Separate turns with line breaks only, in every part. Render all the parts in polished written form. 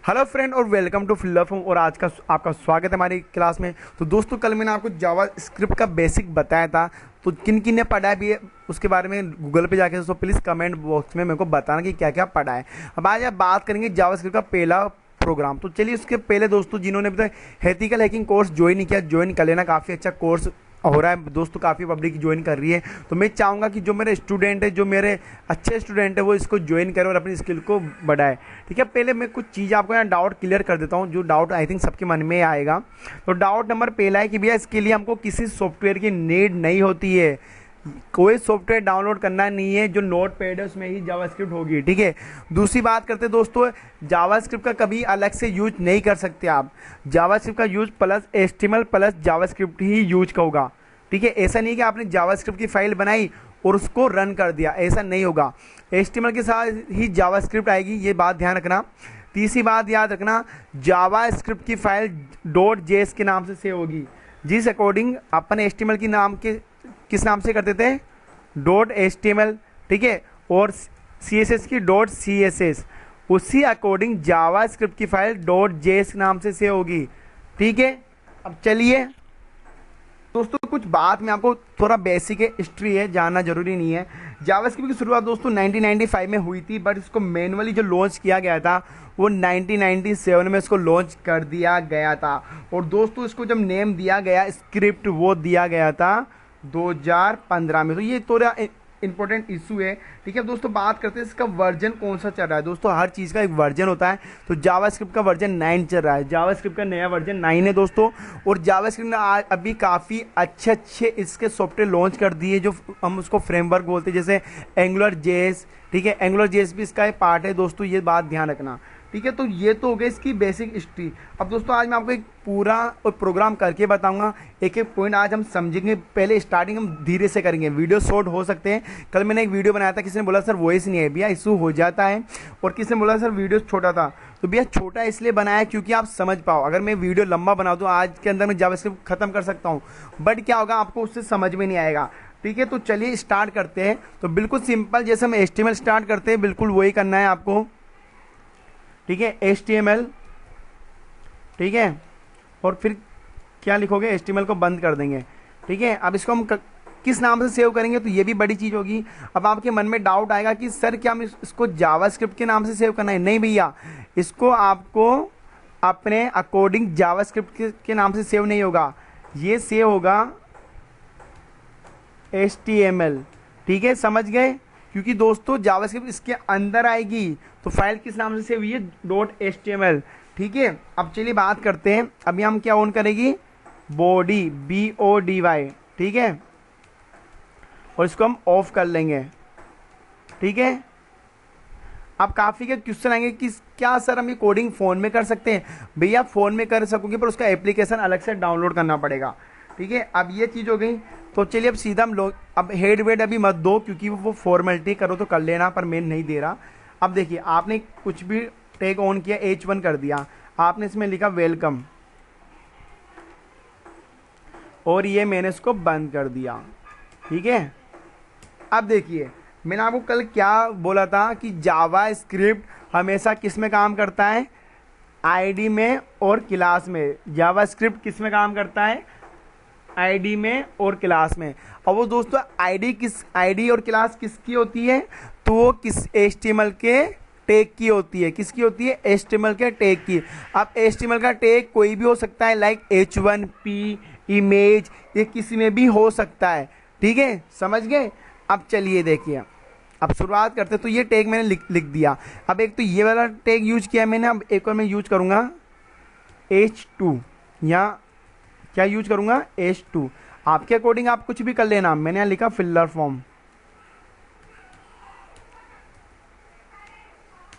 Hello friend और welcome to filler form. और आज का आपका स्वागत है हमारी क्लास में। तो दोस्तों कल मैंने आपको जावा स्क्रिप्ट का बेसिक बताया था, तो किन किन ने पढ़ा भी है उसके बारे में गूगल पे जाके दोस्तों प्लीज़ कमेंट बॉक्स में मेरे को बताना कि क्या क्या पढ़ा है। अब आज आप बात करेंगे जावा स्क्रिप्ट का पहला प्रोग्राम। तो चलिए उसके पहले दोस्तों जिन्होंने अभी तक एथिकल हैकिंग कोर्स ज्वाइन नहीं किया, ज्वाइन कर लेना। काफ़ी अच्छा कोर्स हो रहा है दोस्तों, काफ़ी पब्लिक ज्वाइन कर रही है। तो मैं चाहूँगा कि जो मेरे स्टूडेंट है, जो मेरे अच्छे स्टूडेंट है, वो इसको ज्वाइन करें और अपनी स्किल को बढ़ाए। ठीक है, पहले मैं कुछ चीज़ आपको यहाँ डाउट क्लियर कर देता हूँ, जो डाउट आई थिंक सबके मन में आएगा। तो डाउट नंबर पहला है कि भैया इसके लिए हमको किसी सॉफ्टवेयर की नीड नहीं होती है, कोई सॉफ्टवेयर डाउनलोड करना नहीं है, जो नोट पैड है उसमें ही जावास्क्रिप्ट होगी। ठीक है, दूसरी बात करते हैं दोस्तों, जावास्क्रिप्ट का कभी अलग से यूज नहीं कर सकते आप। जावास्क्रिप्ट का use plus HTML plus JavaScript ही यूज का होगा। ठीक है, ऐसा नहीं कि आपने जावास्क्रिप्ट की फाइल बनाई और उसको रन कर दिया, ऐसा नहीं होगा। एचटीएमएल के साथ ही जावास्क्रिप्ट आएगी, ये बात ध्यान रखना। तीसरी बात याद रखना, जावास्क्रिप्ट की फाइल .js के नाम से सेव होगी, जिस अकॉर्डिंग अपन एचटीएमएल की नाम के किस नाम से करते थे, .html। ठीक है, और CSS की .css, उसी अकॉर्डिंग जावास्क्रिप्ट की फाइल .js नाम से सेव होगी। ठीक है, अब चलिए दोस्तों कुछ बात में आपको थोड़ा बेसिक है, हिस्ट्री है, जानना जरूरी नहीं है। जावास्क्रिप्ट की शुरुआत दोस्तों 1995 में हुई थी, बट इसको मैनुअली जो लॉन्च किया गया था वो 1997 में इसको लॉन्च कर दिया गया था। और दोस्तों इसको जब नेम दिया गया स्क्रिप्ट, वो दिया गया था 2015 में। तो ये थोड़ा इंपॉर्टेंट इशू है। ठीक है दोस्तों, बात करते हैं इसका वर्जन कौन सा चल रहा है। दोस्तों हर चीज़ का एक वर्जन होता है, तो जावास्क्रिप्ट का वर्जन 9 चल रहा है। जावास्क्रिप्ट का नया वर्जन 9 है दोस्तों। और जावास्क्रिप्ट ने अभी काफ़ी अच्छे इसके सॉफ्टवेयर लॉन्च कर दिए, जो हम उसको फ्रेमवर्क बोलते हैं, जैसे एंगुलर जेएस। ठीक है, एंगुलर जेएस भी इसका एक पार्ट है दोस्तों, ये बात ध्यान रखना। ठीक है, तो ये तो हो गई इसकी बेसिक हिस्ट्री। अब दोस्तों आज मैं आपको एक पूरा प्रोग्राम करके बताऊंगा, एक एक पॉइंट आज हम समझेंगे। पहले स्टार्टिंग हम धीरे से करेंगे, वीडियो शॉर्ट हो सकते हैं। कल मैंने एक वीडियो बनाया था, किसी ने बोला सर वॉइस नहीं है, भैया इशू हो जाता है। और किसी ने बोला सर वीडियो छोटा था, तो भैया छोटा इसलिए बनाया क्योंकि आप समझ पाओ। अगर मैं वीडियो लंबा बना दूँ आज के अंदर मैं जावास्क्रिप्ट खत्म कर सकता हूँ, बट क्या होगा आपको उससे समझ में नहीं आएगा। ठीक है, तो चलिए स्टार्ट करते हैं। तो बिल्कुल सिंपल, जैसे हम HTML स्टार्ट करते हैं बिल्कुल वही करना है आपको। ठीक है, HTML। ठीक है, और फिर क्या लिखोगे, HTML को बंद कर देंगे। ठीक है, अब इसको हम किस नाम से सेव करेंगे, तो ये भी बड़ी चीज़ होगी। अब आपके मन में डाउट आएगा कि सर क्या हम इसको जावास्क्रिप्ट के नाम से सेव करना है। नहीं भैया, इसको आपको अपने अकॉर्डिंग जावास्क्रिप्ट के नाम से सेव नहीं होगा, ये सेव होगा HTML। ठीक है, समझ गए, क्योंकि दोस्तों जावास्क्रिप्ट इसके अंदर आएगी, तो फाइल किस नाम से सेव हुई है, .html। ठीक है, अब चलिए बात करते हैं। अभी हम क्या ऑन करेंगे, बॉडी, BODY। ठीक है, और इसको हम ऑफ कर लेंगे। ठीक है, अब काफ़ी के क्वेश्चन आएंगे कि क्या सर हम ये कोडिंग फ़ोन में कर सकते हैं। भैया फ़ोन में कर सकोगे, पर उसका एप्लीकेशन अलग से डाउनलोड करना पड़ेगा। ठीक है, अब ये चीज़ हो गई। तो चलिए अब सीधा हम लोग, अब हेड वेड अभी मत दो, क्योंकि वो फॉर्मेलिटी करो तो कर लेना, पर मैं नहीं दे रहा। अब देखिए, आपने कुछ भी टैग ऑन किया, H1 कर दिया, आपने इसमें लिखा वेलकम, और ये मैंने इसको बंद कर दिया। ठीक है, अब देखिए मैंने आपको कल क्या बोला था कि जावास्क्रिप्ट हमेशा किस में काम करता है, आईडी में और क्लास में। जावास्क्रिप्ट किस में काम करता है, आईडी में और क्लास में। और वो दोस्तों आईडी और क्लास किसकी होती है, तो वो किस HTML के टैग की होती है। किसकी होती है, HTML के टैग की। अब HTML का टैग कोई भी हो सकता है, लाइक H1P, इमेज, ये किसी में भी हो सकता है। ठीक है, समझ गए। अब चलिए देखिए, अब शुरुआत करते हैं। तो ये टैग मैंने लिख दिया। अब एक तो ये वाला टैग यूज किया मैंने, अब एक और मैं यूज करूँगा H2, या क्या यूज करूँगा, H2। आपके अकॉर्डिंग आप कुछ भी कर लेना। मैंने यहाँ लिखा फिल्लर फॉर्म।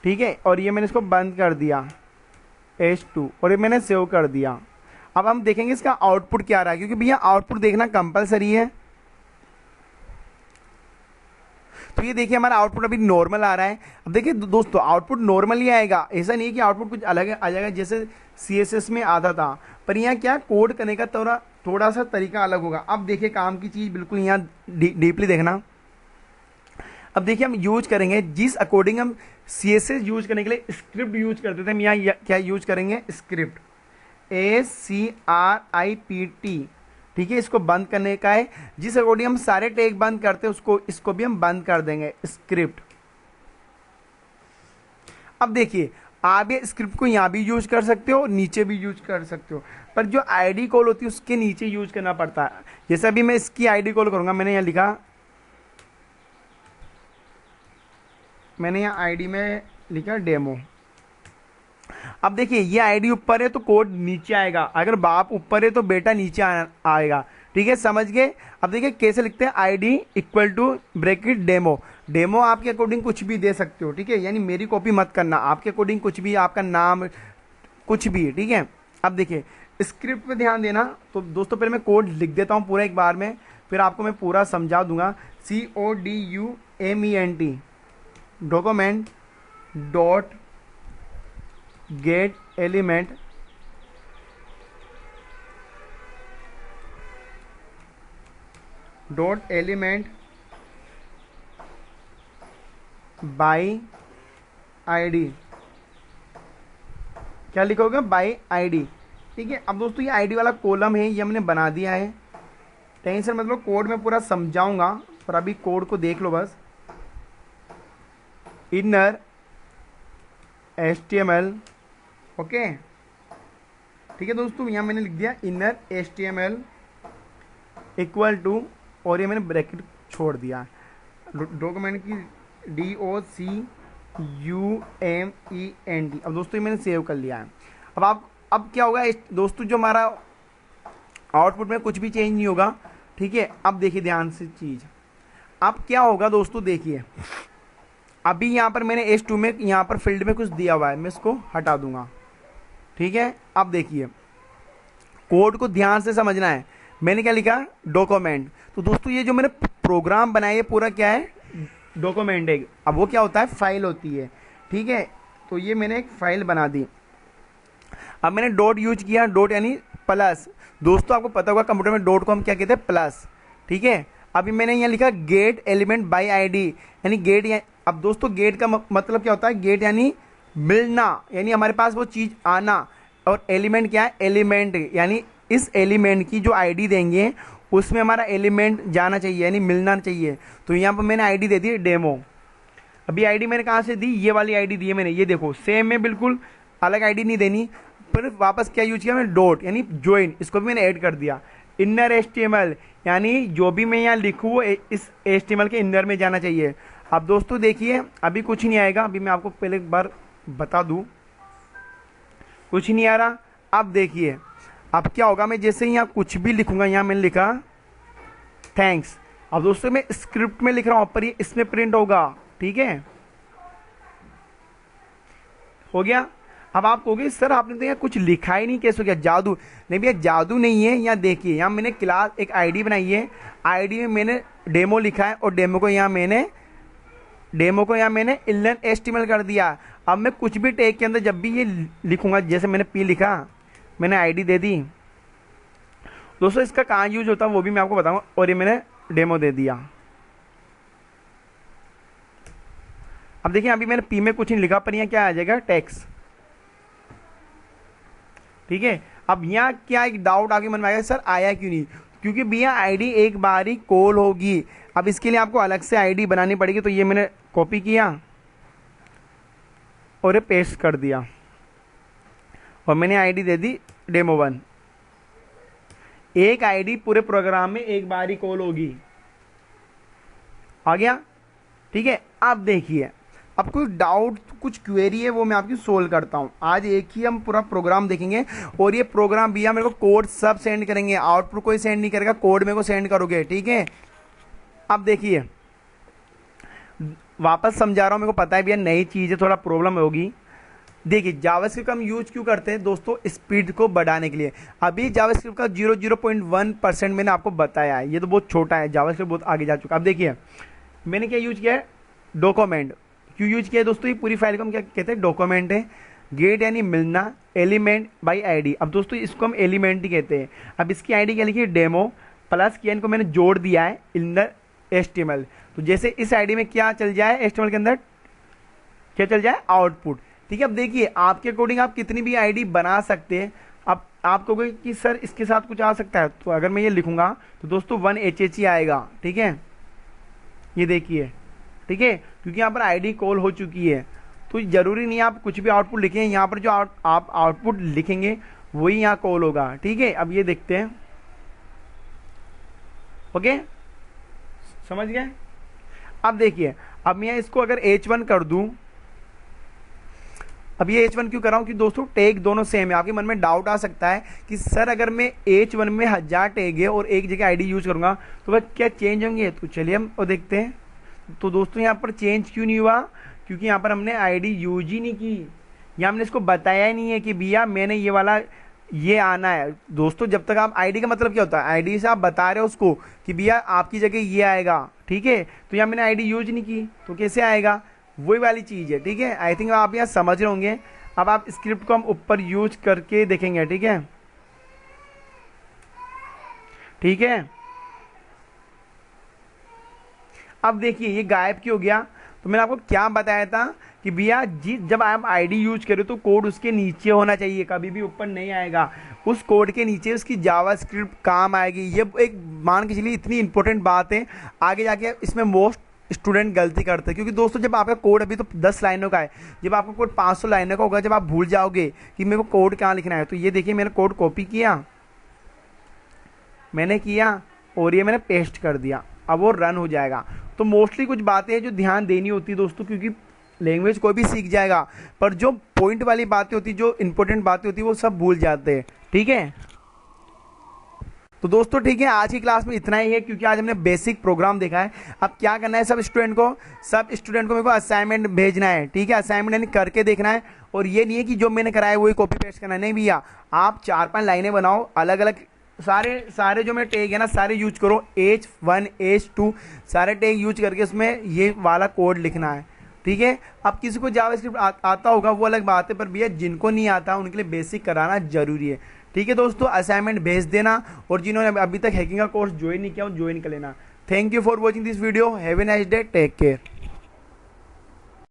ठीक है, और ये मैंने इसको बंद कर दिया, H2, और ये मैंने सेव कर दिया। अब हम देखेंगे इसका आउटपुट क्या रहा है, क्योंकि भैया आउटपुट देखना कंपलसरी है। तो ये देखिए हमारा आउटपुट अभी नॉर्मल आ रहा है। अब देखिए दोस्तों, आउटपुट नॉर्मल ही आएगा, ऐसा नहीं है कि आउटपुट कुछ अलग आ जाएगा जैसे CSS में आता था। पर यहाँ क्या कोड करने का थोड़ा सा तरीका अलग होगा। अब देखिए काम की चीज़ बिल्कुल यहाँ डीपली देखना। अब देखिए हम यूज करेंगे जिस अकॉर्डिंग हम CSS यूज करने के लिए स्क्रिप्ट यूज करते थे, हम यहाँ क्या यूज करेंगे, स्क्रिप्ट, SCRIPT। ठीक है, इसको बंद करने का है, जिस अकॉर्डिंग हम सारे टैग बंद करते हैं उसको, इसको भी हम बंद कर देंगे, स्क्रिप्ट। अब देखिए आप ये स्क्रिप्ट को यहाँ भी यूज कर सकते हो, नीचे भी यूज कर सकते हो, पर जो आईडी कॉल होती है उसके नीचे यूज करना पड़ता है। जैसे अभी मैं इसकी आईडी कॉल करूंगा, मैंने यहाँ लिखा, मैंने यहाँ आईडी में लिखा डेमो। अब देखिए ये आईडी ऊपर है तो कोड नीचे आएगा, अगर बाप ऊपर है तो बेटा नीचे आएगा। ठीक है, समझ गए। अब देखिए कैसे लिखते हैं, ID equal to bracket demo. Demo आपके अकॉर्डिंग कुछ भी दे सकते हो, ठीक है, यानी मेरी कॉपी मत करना, आपके अकॉर्डिंग कुछ भी, आपका नाम कुछ भी, ठीक है। अब देखिए स्क्रिप्ट पे ध्यान देना। तो दोस्तों पहले मैं कोड लिख देता हूँ पूरा एक बार में, फिर आपको मैं पूरा समझा दूंगा। CODUMENT document dot gate element by ID. क्या लिखोगे, बाई आईडी। ठीक है, अब दोस्तों ये आईडी वाला कॉलम है, ये हमने बना दिया है, टेंशन मतलब कोड में पूरा समझाऊंगा, पर अभी कोड को देख लो बस। इनर HTML, ओके, ठीक है दोस्तों, यहाँ मैंने लिख दिया इनर HTML इक्वल टू, और ये मैंने ब्रैकेट छोड़ दिया, डॉक्यूमेंट की DOCUMENT। अब दोस्तों ये मैंने सेव कर लिया है। अब क्या होगा दोस्तों, जो हमारा आउटपुट में कुछ भी चेंज नहीं होगा। ठीक है, अब देखिए ध्यान से चीज, अब क्या होगा दोस्तों, देखिए अभी यहाँ पर मैंने H2 में यहाँ पर फील्ड में कुछ दिया हुआ है, मैं इसको हटा दूंगा। ठीक है, अब देखिए कोड को ध्यान से समझना है। मैंने क्या लिखा, डॉक्यूमेंट। तो दोस्तों ये जो मैंने प्रोग्राम बनाया है पूरा क्या है, डॉक्यूमेंट है। अब वो क्या होता है, फाइल होती है। ठीक है, तो ये मैंने एक फाइल बना दी। अब मैंने डॉट यूज किया, डॉट यानी प्लस। दोस्तों आपको पता होगा कंप्यूटर में डॉट को हम क्या कहते हैं, प्लस। ठीक है, अभी मैंने यहाँ लिखा गेट एलिमेंट बाय आईडी, यानी गेट। अब दोस्तों गेट का मतलब क्या होता है, गेट यानी मिलना, यानी हमारे पास वो चीज आना, और एलिमेंट क्या है, एलिमेंट, यानी इस एलिमेंट की जो आईडी देंगे उसमें हमारा एलिमेंट जाना चाहिए, यानी मिलना चाहिए। तो यहाँ पर मैंने आईडी दे दी डेमो। अभी आईडी मैंने कहाँ से दी, ये वाली आईडी दी है मैंने, ये देखो सेम में, बिल्कुल अलग आईडी नहीं देनी। फिर वापस क्या यूज किया मैंने, डॉट यानी ज्वाइन, इसको भी मैंने ऐड कर दिया। इनर HTML, यानी जो भी मैं यहाँ लिखूँ वो इस HTML के इनर में जाना चाहिए। अब दोस्तों देखिए अभी कुछ नहीं आएगा, अभी मैं आपको पहले एक बार बता दूं, कुछ नहीं आ रहा। अब देखिए अब क्या होगा, मैं जैसे ही यहाँ कुछ भी लिखूंगा, यहाँ मैंने लिखा थैंक्स। अब दोस्तों मैं स्क्रिप्ट में लिख रहा हूँ, पर ये इसमें प्रिंट होगा। ठीक है, हो गया। अब आप कहोगे सर आपने तो यहाँ कुछ लिखा ही नहीं, कैसे हो गया, जादू। नहीं भैया जादू नहीं है, यहाँ देखिए, यहाँ मैंने क्लास एक आईडी बनाई है, आईडी में मैंने डेमो लिखा है, और डेमो को यहाँ मैंने इनर HTML कर दिया। अब मैं कुछ भी टैग के अंदर जब भी ये लिखूंगा, जैसे मैंने P लिखा, मैंने आईडी दे दी। दोस्तों इसका कहाँ यूज होता है वो भी मैं आपको बताऊंगा, और ये मैंने डेमो दे दिया। अब देखिए अभी मैंने P में कुछ नहीं लिखा, पर यहाँ क्या आ जाएगा, टेक्स्ट। ठीक है, अब यहाँ क्या एक डाउट आगे मन में आएगा, सर आया क्यों नहीं, क्योंकि भैया आईडी एक बार ही कॉल होगी। अब इसके लिए आपको अलग से आईडी बनानी पड़ेगी। तो ये मैंने कॉपी किया और ये पेस्ट कर दिया, और मैंने आईडी दे दी डेमो1। एक आईडी पूरे प्रोग्राम में एक बार ही कॉल होगी, आ गया। ठीक है, अब देखिए अब कोई डाउट कुछ क्वेरी है वो मैं आपकी सोल्व करता हूं। आज एक ही हम पूरा प्रोग्राम देखेंगे, और ये प्रोग्राम भैया मेरे को कोड सब सेंड करेंगे, आउटपुट कोई सेंड नहीं करेगा, कोड मेरे को सेंड करोगे। ठीक है, अब देखिए वापस समझा रहा हूं, मेरे को पता है भैया नई चीज़ है, थोड़ा प्रॉब्लम होगी। देखिए जावास्क्रिप्ट का हम यूज क्यों करते हैं दोस्तों, स्पीड को बढ़ाने के लिए। अभी जावास्क्रिप्ट का 0.1% मैंने आपको बताया है, ये तो बहुत छोटा है, जावास्क्रिप्ट बहुत आगे जा चुका है। अब देखिए मैंने क्या यूज किया है, डॉक्यूमेंट। क्यों यूज किया है दोस्तों, ये पूरी फाइल को हम क्या कहते हैं, डॉक्यूमेंट है। गेट यानी मिलना, एलिमेंट बाई आईडी। अब दोस्तों इसको हम एलिमेंट ही कहते हैं। अब इसकी आईडी क्या लिखी है, डेमो, प्लस किया, इनको मैंने जोड़ दिया है इनर HTML। तो जैसे इस आईडी में क्या चल जाए, HTML के अंदर क्या चल जाए, आउटपुट। ठीक है, अब देखिए आपके अकॉर्डिंग आप कितनी भी आईडी बना सकते हैं। अब आप कहोगे कि सर इसके साथ कुछ आ सकता है, तो अगर मैं ये लिखूंगा तो दोस्तों 1HH आएगा। ठीक है, ये देखिए, ठीक है, क्योंकि यहाँ पर आईडी कॉल हो चुकी है, तो जरूरी नहीं आप कुछ भी आउटपुट लिखें, यहाँ पर जो आप आउटपुट लिखेंगे वही यहाँ कॉल होगा। ठीक है, अब ये देखते हैं। ओके, समझ गए। अब देखिए, अब मैं इसको अगर H1 कर दूं, अब ये H1 क्यों कर रहा हूं कि दोस्तों टैग दोनों सेम है। आपके मन में डाउट आ सकता है कि सर अगर मैं H1 में 1000 टैग है और एक जगह आईडी यूज करूंगा तो वह क्या चेंज होंगे, तो चलिए हम वो देखते हैं। तो दोस्तों यहाँ पर चेंज क्यों नहीं हुआ, क्योंकि यहाँ पर हमने आईडी यूज ही नहीं की, या हमने इसको बताया ही नहीं है कि भैया मैंने ये वाला ये आना है। दोस्तों जब तक आप आईडी का मतलब क्या होता है, आईडी से आप बता रहे हो उसको कि भैया आपकी जगह ये आएगा। ठीक है, तो यहाँ मैंने आईडी यूज नहीं की तो कैसे आएगा, वही वाली चीज है। ठीक है, आई थिंक आप यहाँ समझ रहे होंगे। अब आप स्क्रिप्ट को हम ऊपर यूज करके देखेंगे। ठीक है, ठीक है, अब देखिए ये गायब क्यों हो गया। तो मैंने आपको क्या बताया था कि भैया जी जब आप आईडी यूज करें तो कोड उसके नीचे होना चाहिए, कभी भी ऊपर नहीं आएगा। उस कोड के नीचे उसकी जावास्क्रिप्ट काम आएगी। ये एक मान के चलिए इतनी इंपॉर्टेंट बात है, आगे जाके इसमें मोस्ट स्टूडेंट गलती करते हैं। क्योंकि दोस्तों जब आपका कोड अभी तो 10 लाइनों का है, जब आपका कोड 500 लाइनों का होगा, जब आप भूल जाओगे कि मेरे को कोड कहाँ लिखना है, तो ये देखिए मैंने कोड कॉपी किया, मैंने किया और ये मैंने पेस्ट कर दिया, अब वो रन हो जाएगा। तो मोस्टली कुछ बातें हैं जो ध्यान देनी होती है दोस्तों, क्योंकि लैंग्वेज कोई भी सीख जाएगा, पर जो पॉइंट वाली बातें होती, जो इंपॉर्टेंट बातें होती है वो सब भूल जाते हैं। ठीक है, तो दोस्तों ठीक है, आज की क्लास में इतना ही है, क्योंकि आज हमने बेसिक प्रोग्राम देखा है। अब क्या करना है, सब स्टूडेंट को मेरे को असाइनमेंट भेजना है। ठीक है, असाइनमेंट यानी करके देखना है, और ये नहीं है कि जो मैंने कराया वही कॉपी पेस्ट करना है। नहीं भैया, आप 4-5 लाइनें बनाओ, अलग अलग सारे जो मेरे टैग है ना सारे यूज करो, H1 H2 सारे टैग यूज करके उसमें ये वाला कोड लिखना है। ठीक है, अब किसी को जावास्क्रिप्ट आता होगा वो अलग बात है, पर भैया जिनको नहीं आता उनके लिए बेसिक कराना जरूरी है। ठीक है दोस्तों, असाइनमेंट भेज देना, और जिन्होंने अभी तक हैकिंग का कोर्स ज्वाइन नहीं किया वो ज्वाइन कर लेना। Thank you for watching this video, have a nice day, take care.